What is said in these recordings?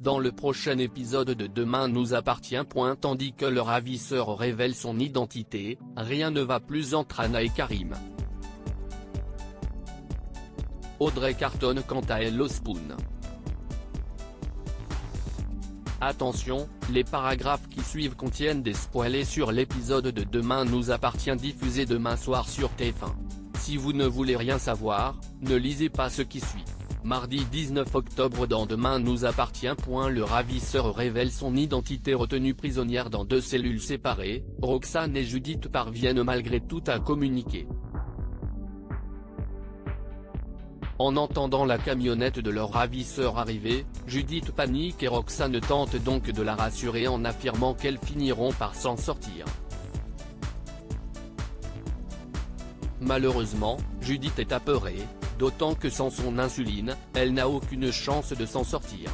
dans le prochain épisode de Demain nous appartient. Tandis que le ravisseur révèle son identité, rien ne va plus entre Anna et Karim. Audrey cartonne quant à elle au Spoon. Attention, les paragraphes qui suivent contiennent des spoilers sur l'épisode de Demain nous appartient diffusé demain soir sur TF1. Si vous ne voulez rien savoir, ne lisez pas ce qui suit. Mardi 19 octobre dans Demain nous appartient. Le ravisseur révèle son identité. Retenue prisonnière dans 2 cellules séparées, Roxane et Judith parviennent malgré tout à communiquer. En entendant la camionnette de leur ravisseur arriver, Judith panique et Roxane tente donc de la rassurer en affirmant qu'elles finiront par s'en sortir. Malheureusement, Judith est apeurée, d'autant que sans son insuline, elle n'a aucune chance de s'en sortir.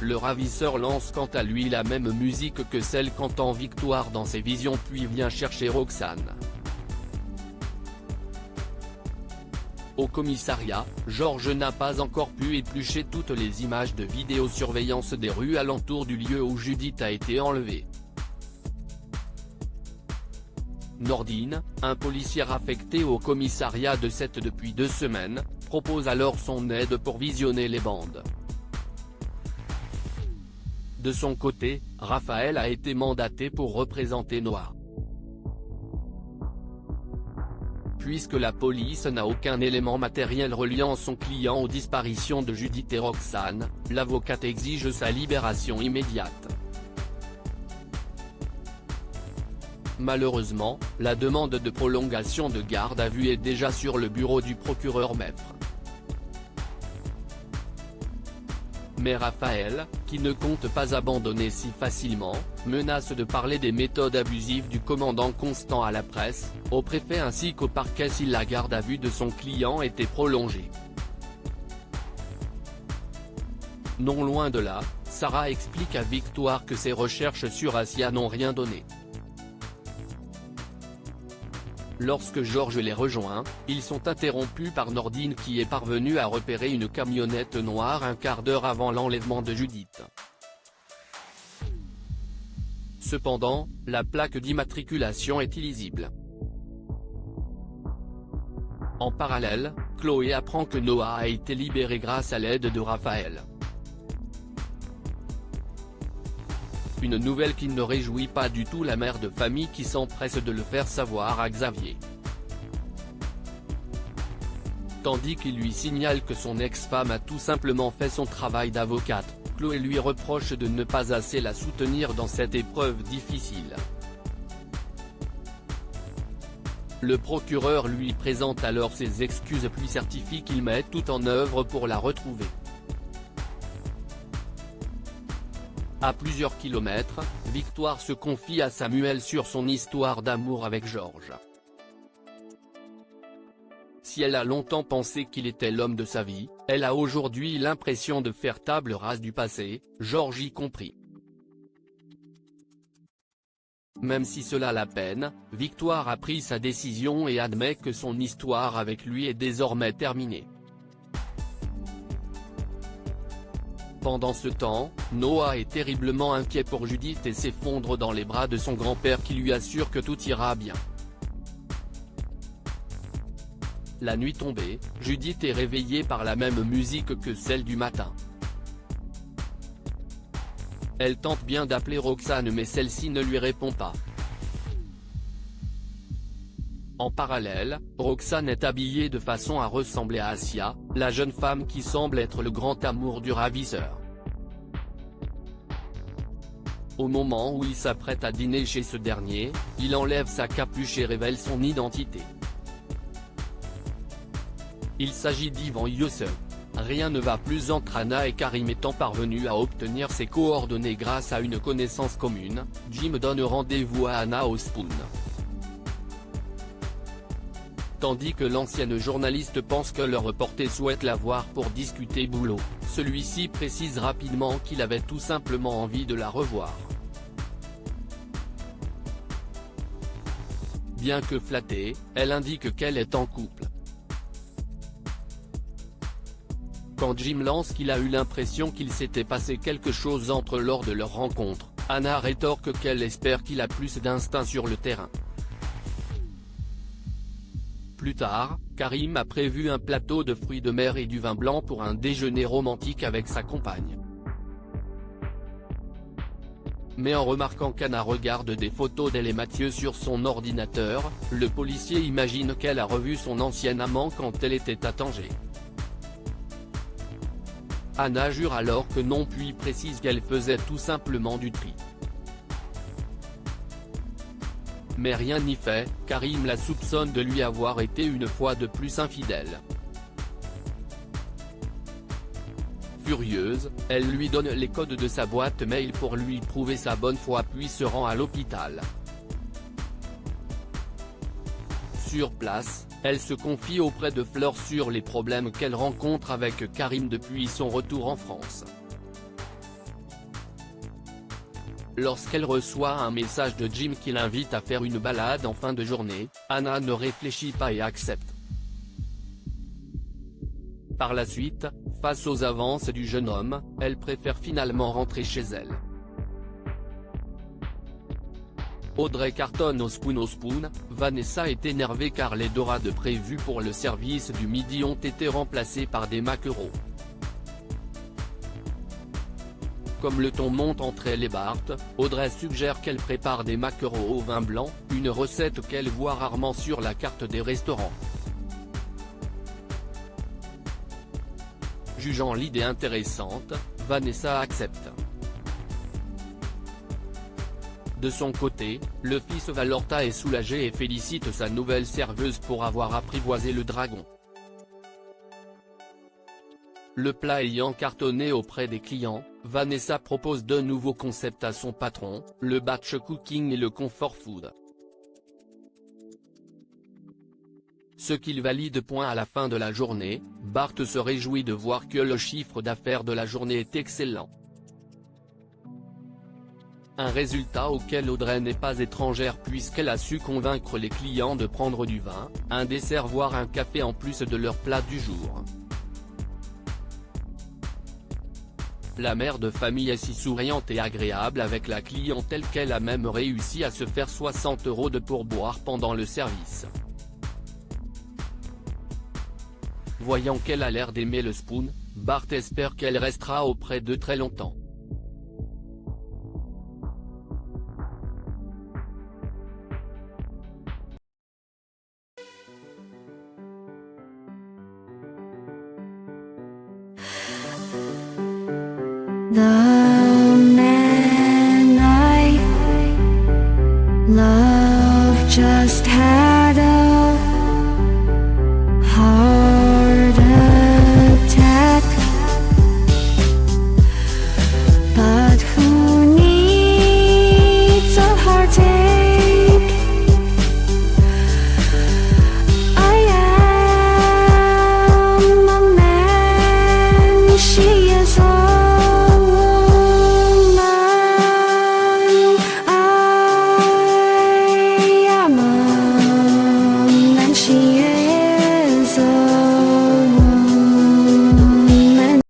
Le ravisseur lance quant à lui la même musique que celle qu'entend Victoire dans ses visions puis vient chercher Roxane. Au commissariat, Georges n'a pas encore pu éplucher toutes les images de vidéosurveillance des rues alentour du lieu où Judith a été enlevée. Nordine, un policier affecté au commissariat de Sète depuis 2 semaines, propose alors son aide pour visionner les bandes. De son côté, Raphaël a été mandaté pour représenter Noah. Puisque la police n'a aucun élément matériel reliant son client aux disparitions de Judith et Roxane, l'avocate exige sa libération immédiate. Malheureusement, la demande de prolongation de garde à vue est déjà sur le bureau du procureur maître. Mais Raphaël, qui ne compte pas abandonner si facilement, menace de parler des méthodes abusives du commandant Constant à la presse, au préfet ainsi qu'au parquet si la garde à vue de son client était prolongée. Non loin de là, Sarah explique à Victoire que ses recherches sur Asia n'ont rien donné. Lorsque Georges les rejoint, ils sont interrompus par Nordine qui est parvenue à repérer une camionnette noire un quart d'heure avant l'enlèvement de Judith. Cependant, la plaque d'immatriculation est illisible. En parallèle, Chloé apprend que Noah a été libéré grâce à l'aide de Raphaël. Une nouvelle qui ne réjouit pas du tout la mère de famille qui s'empresse de le faire savoir à Xavier. Tandis qu'il lui signale que son ex-femme a tout simplement fait son travail d'avocate, Chloé lui reproche de ne pas assez la soutenir dans cette épreuve difficile. Le procureur lui présente alors ses excuses puis certifie qu'il met tout en œuvre pour la retrouver. À plusieurs kilomètres, Victoire se confie à Samuel sur son histoire d'amour avec Georges. Si elle a longtemps pensé qu'il était l'homme de sa vie, elle a aujourd'hui l'impression de faire table rase du passé, Georges y compris. Même si cela la peine, Victoire a pris sa décision et admet que son histoire avec lui est désormais terminée. Pendant ce temps, Noah est terriblement inquiet pour Judith et s'effondre dans les bras de son grand-père qui lui assure que tout ira bien. La nuit tombée, Judith est réveillée par la même musique que celle du matin. Elle tente bien d'appeler Roxane mais celle-ci ne lui répond pas. En parallèle, Roxane est habillée de façon à ressembler à Asia, la jeune femme qui semble être le grand amour du ravisseur. Au moment où il s'apprête à dîner chez ce dernier, il enlève sa capuche et révèle son identité. Il s'agit d'Ivan Youssef. Rien ne va plus entre Anna et Karim étant parvenu à obtenir ses coordonnées grâce à une connaissance commune, Jim donne rendez-vous à Anna au Spoon. Tandis que l'ancienne journaliste pense que le reporter souhaite la voir pour discuter boulot, celui-ci précise rapidement qu'il avait tout simplement envie de la revoir. Bien que flattée, elle indique qu'elle est en couple. Quand Jim lance qu'il a eu l'impression qu'il s'était passé quelque chose entre eux lors de leur rencontre, Hannah rétorque qu'elle espère qu'il a plus d'instinct sur le terrain. Plus tard, Karim a prévu un plateau de fruits de mer et du vin blanc pour un déjeuner romantique avec sa compagne. Mais en remarquant qu'Hannah regarde des photos d'elle et Mathieu sur son ordinateur, le policier imagine qu'elle a revu son ancien amant quand elle était à Tanger. Hannah jure alors que non puis précise qu'elle faisait tout simplement du tri. Mais rien n'y fait, Karim la soupçonne de lui avoir été une fois de plus infidèle. Furieuse, elle lui donne les codes de sa boîte mail pour lui prouver sa bonne foi puis se rend à l'hôpital. Sur place, elle se confie auprès de Fleur sur les problèmes qu'elle rencontre avec Karim depuis son retour en France. Lorsqu'elle reçoit un message de Jim qui l'invite à faire une balade en fin de journée, Hannah ne réfléchit pas et accepte. Par la suite, face aux avances du jeune homme, elle préfère finalement rentrer chez elle. Audrey cartonne au spoon. Vanessa est énervée car les dorades prévues pour le service du midi ont été remplacées par des maquereaux. Comme le ton monte entre elle et Bart, Audrey suggère qu'elle prépare des maquereaux au vin blanc, une recette qu'elle voit rarement sur la carte des restaurants. Jugeant l'idée intéressante, Vanessa accepte. De son côté, le fils Valorta est soulagé et félicite sa nouvelle serveuse pour avoir apprivoisé le dragon. Le plat ayant cartonné auprès des clients, Vanessa propose deux nouveaux concepts à son patron, le batch cooking et le comfort food. Ce qu'il valide. À la fin de la journée, Bart se réjouit de voir que le chiffre d'affaires de la journée est excellent. Un résultat auquel Audrey n'est pas étrangère puisqu'elle a su convaincre les clients de prendre du vin, un dessert voire un café en plus de leur plat du jour. La mère de famille est si souriante et agréable avec la clientèle qu'elle a même réussi à se faire 60 € de pourboire pendant le service. Voyant qu'elle a l'air d'aimer le spoon, Bart espère qu'elle restera auprès d'eux très longtemps. The man I love just had